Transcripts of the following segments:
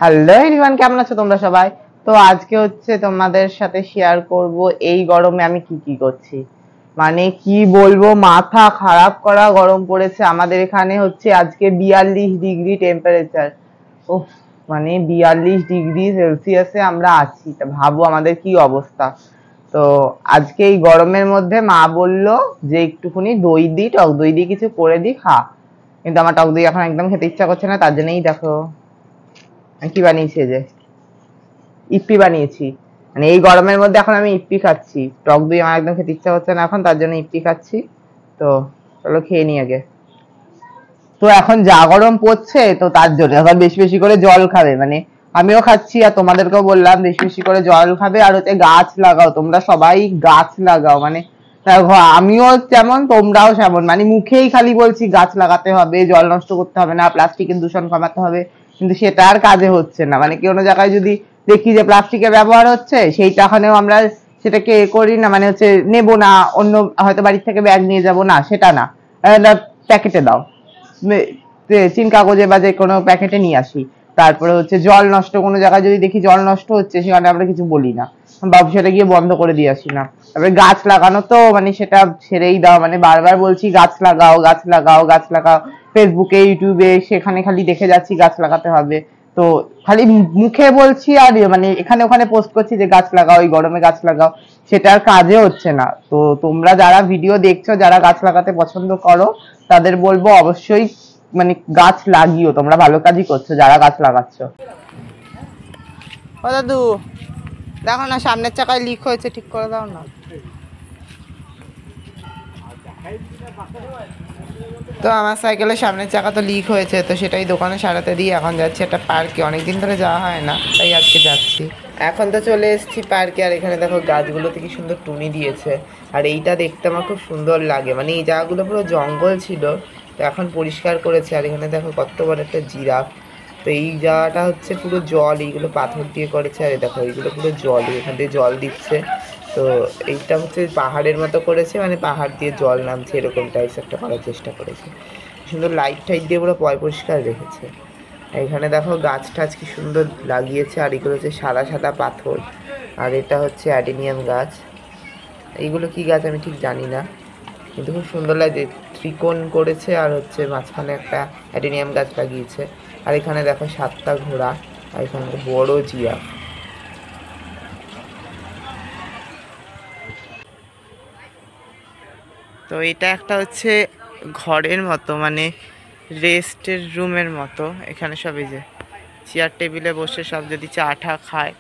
Hello everyone, কেমন আছো তোমরা সবাই? তো আজকে হচ্ছে তোমাদের সাথে শেয়ার করব এই গরমে আমি কি কি করছি। মানে কি বলবো, মাথা খারাপ করা গরম পড়েছে আমাদের এখানে। হচ্ছে আজকে 42 ডিগ্রি টেম্পারেচার। উফ, মানে 42 ডিগ্রি সেলসিয়াসে আমরা আছি, তা ভাবো আমাদের কি অবস্থা। তো আজকে এই গরমের মধ্যে মা বলল যে একটুখানি দই দিই, টক দই দিয়ে কিছু করে দিই খা। কিন্তু আমার টক দই এখন একদম খেতে ইচ্ছা করছে না, তার জন্যই দেখো কি বানিয়েছি, যে ইপ্পি বানিয়েছি। মানে এই গরমের মধ্যে এখন আমি ইপ্পি খাচ্ছি, টক দই আমার একদম খেতে ইচ্ছা হচ্ছে না এখন, তার জন্য ইপ্পি খাচ্ছি। তো চলো খেয়ে নি আগে। তো এখন যা গরম পড়ছে, তো তার জন্য এখন বেশি বেশি করে জল খাবে। মানে আমিও খাচ্ছি আর তোমাদেরকেও বললাম বেশি বেশি করে জল খাবে, আর হচ্ছে গাছ লাগাও, তোমরা সবাই গাছ লাগাও। মানে দেখো আমিও যেমন তোমরাও সেমন, মানে মুখেই খালি বলছি গাছ লাগাতে হবে, জল নষ্ট করতে হবে না, প্লাস্টিকের দূষণ কমাতে হবে, কিন্তু সেটা আর কাজে হচ্ছে না। মানে কোনো জায়গায় যদি দেখি যে প্লাস্টিকের ব্যবহার হচ্ছে, সেইটাখানেও আমরা সেটাকে করি না, মানে হচ্ছে নেবো না, অন্য হয়তো বাড়ির থেকে ব্যাগ নিয়ে যাব না, সেটা না, প্যাকেটে দাও, চিন কাগজে বা যে কোনো প্যাকেটে নিয়ে আসি। তারপরে হচ্ছে জল নষ্ট, কোনো জায়গায় যদি দেখি জল নষ্ট হচ্ছে, সেখানে আমরা কিছু বলি না, বাবু সেটা গিয়ে বন্ধ করে দিয়ে আসি না। তারপরে গাছ লাগানো, তো মানে সেটা ছেড়েই দাও, মানে বারবার বলছি গাছ লাগাও গাছ লাগাও গাছ লাগাও, ফেসবুকে ইউটিউবে সেখানে খালি দেখে যাচ্ছি গাছ লাগাতে হবে। তো খালি মুখে বলছি আর মানে এখানে ওখানে পোস্ট করছি যে গাছ লাগাও, এই গরমে গাছ লাগাও, সেটা আর কাজে হচ্ছে না। তো তোমরা যারা ভিডিও দেখছো, যারা গাছ লাগাতে পছন্দ করো, তাদের বলবো অবশ্যই মানে গাছ লাগিও, তোমরা ভালো কাজই করছো যারা গাছ লাগাচ্ছ। ও দাদু, দেখো না সামনের চাকায় লিক হয়েছে, ঠিক করে দাও না। তো আমার সাইকেলের সামনের চাকা তো লিক হয়েছে, তো সেটাই দোকানে সারাতে দিয়ে এখন যাচ্ছি একটা পার্কে। অনেকদিন ধরে যাওয়া হয় না, তাই আজকে যাচ্ছি। এখন তো চলে এসেছি পার্কে, আর এখানে দেখো গাছগুলোতে কি সুন্দর টুনি দিয়েছে। আর এইটা দেখতে আমার খুব সুন্দর লাগে, মানে এই জায়গাগুলো পুরো জঙ্গল ছিল, তো এখন পরিষ্কার করেছে। আর এখানে দেখো কত বড় একটা জিরাফ। তো এই জায়গাটা হচ্ছে পুরো জল, এইগুলো পাথর দিয়ে করেছে, আর দেখো এইগুলো পুরো জল, এখান দিয়ে জল দিচ্ছে। তো এইটা হচ্ছে পাহাড়ের মতো করেছে, মানে পাহাড় দিয়ে জল নামছে, এরকম টাইপস একটা করার চেষ্টা করেছে। সুন্দর লাইট টাইট দিয়ে পুরো পরিষ্কার রেখেছে। এখানে দেখো গাছ টাছ কি সুন্দর লাগিয়েছে, আর এগুলো হচ্ছে সাদা সাদা পাথর। আর এটা হচ্ছে অ্যাডেনিয়াম গাছ। এইগুলো কি গাছ আমি ঠিক জানি না, কিন্তু খুব সুন্দর লাগে, ত্রিকোণ করেছে, আর হচ্ছে মাঝখানে একটা অ্যাডেনিয়াম গাছ লাগিয়েছে। আর এখানে দেখো 7টা ঘোড়া, আর এখানে বড় জিরাফ। তো এটা একটা হচ্ছে ঘরের মতো, মানে রেস্টের রুমের মতো। এখানে সব এই যে চেয়ার টেবিলে বসে সব যদি চা টা খায়,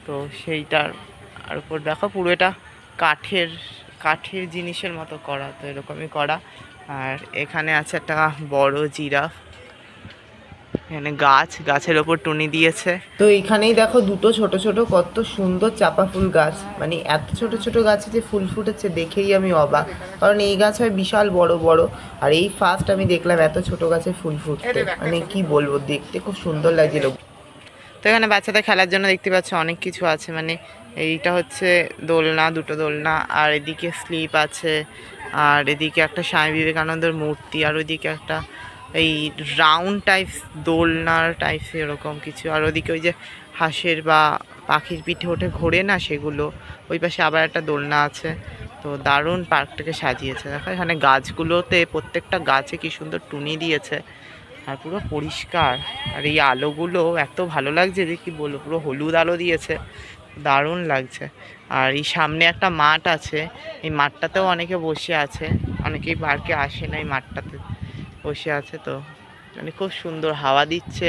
তো সেইটার আর উপর দেখো পুরো এটা কাঠের কাঠের জিনিসের মতো করা, তো এরকমই করা। আর এখানে আছে একটা বড় জিরাফ, এখানে গাছের ওপর টুনি দিয়েছে। তো এইখানেই দেখো দুটো ছোট ছোট কত সুন্দর চাপা ফুল গাছ, মানে এত ছোট ছোট গাছে যে ফুল ফুটেছে দেখেই আমি অবাক, কারণ এই গাছ হয় বিশাল বড় বড়, আর এই ফার্স্ট আমি দেখলাম এত ছোট গাছে ফুল ফুটতে। মানে কি বলবো, দেখতে খুব সুন্দর লাগছিল। তো এখানে বাচ্চাদের খেলার জন্য দেখতে পাচ্ছ অনেক কিছু আছে, মানে এইটা হচ্ছে দোলনা, দুটো দোলনা, আর এদিকে স্লিপ আছে, আর এদিকে একটা স্বামী বিবেকানন্দের মূর্তি, আর ওইদিকে একটা এই রাউন্ড টাইপস দোলনার টাইপস এরকম কিছু, আর ওদিকে ওই যে হাঁসের বা পাখির পিঠে ওঠে ঘোরে না, সেগুলো। ওই পাশে আবার একটা দোলনা আছে। তো দারুণ পার্কটাকে সাজিয়েছে। দেখো এখানে গাছগুলোতে প্রত্যেকটা গাছে কি সুন্দর টুনি দিয়েছে, আর পুরো পরিষ্কার। আর এই আলোগুলো এত ভালো লাগছে যে কি বলবো, পুরো হলুদ আলো দিয়েছে, দারুণ লাগছে। আর এই সামনে একটা মাঠ আছে, এই মাঠটাতেও অনেকে বসে আছে, অনেকেই পার্কে আসে না, এই মাঠটাতে বসে আছে। তো মানে খুব সুন্দর হাওয়া দিচ্ছে,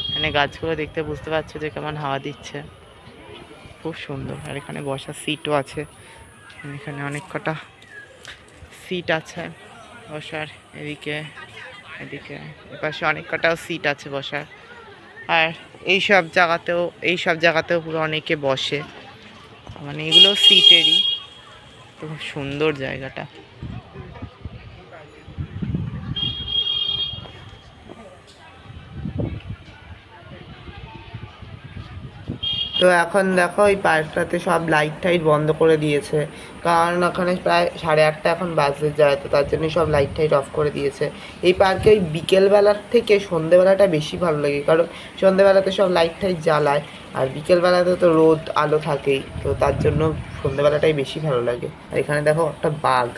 এখানে গাছগুলো দেখতে বুঝতে পারছো যে কেমন হাওয়া দিচ্ছে, খুব সুন্দর। আর এখানে বসার সিটও আছে, এখানে অনেক কটা সিট আছে বসার, এদিকে এদিকে এপাশে অনেক কটাও সিট আছে বসার। আর এইসব জায়গাতেও পুরো অনেকে বসে, মানে এগুলো সিটেরই। তো খুব সুন্দর জায়গাটা। তো এখন দেখো এই পার্কটাতে সব লাইট টাইট বন্ধ করে দিয়েছে, কারণ ওখানে প্রায় 8:30 এখন বাজে যায়, তো তার জন্য সব লাইট টাইট অফ করে দিয়েছে। এই পার্কে ওই বিকেলবেলার থেকে সন্ধেবেলাটা বেশি ভালো লাগে, কারণ সন্ধেবেলাতে সব লাইট টাইট জ্বালায়, আর বিকেলবেলাতে তো রোদ আলো থাকেই, তো তার জন্য সন্ধেবেলাটাই বেশি ভালো লাগে। আর এখানে দেখো একটা বাঘ,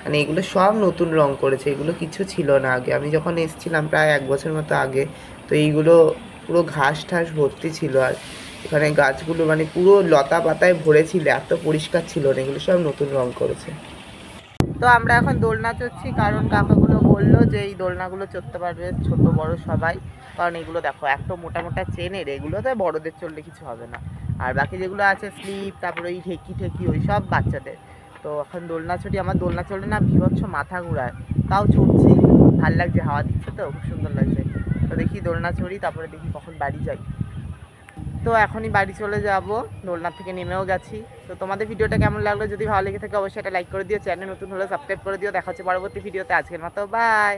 মানে এগুলো সব নতুন রং করেছে, এগুলো কিছু ছিল না আগে। আমি যখন এসেছিলাম প্রায় 1 বছর মতো আগে, তো এইগুলো পুরো ঘাস ঠাস ভর্তি ছিল, আর এখানে গাছগুলো মানে পুরো লতা পাতায় ভরে ছিল, এত পরিষ্কার ছিল না, এগুলো সব নতুন রং করেছে। তো আমরা এখন দোলনা চড়ছি, কারণ কাকাগুলো বললো যে এই দোলনাগুলো চড়তে পারবে ছোট বড় সবাই, কারণ এগুলো দেখো এত মোটা মোটা চেনের, এগুলোতে বড়দের চড়লে কিছু হবে না, আর বাকি যেগুলো আছে স্লিপ, তারপরে ওই ঠেকি ওই সব বাচ্চাদের। তো এখন দোলনা চড়ি, আমার দোলনা চড়লে না বিভৎস মাথা ঘুরায়, তাও চড়ছি, ভাল লাগছে, হাওয়া দিচ্ছে তো খুব সুন্দর লাগছে। তো দেখি দোলনা চড়ি, তারপরে দেখি কখন বাড়ি যাই। তো এখনই বাড়ি চলে যাব, দোলনা থেকে নেমেও গেছি। তো তোমাদের ভিডিওটা কেমন লাগলো, যদি ভালো লেগে থাকে অবশ্যই একটা লাইক করে দিও, চ্যানেল নতুন হলে সাবস্ক্রাইব করে দিও। দেখা হচ্ছে পরবর্তী ভিডিওতে, আজকের মতো বাই।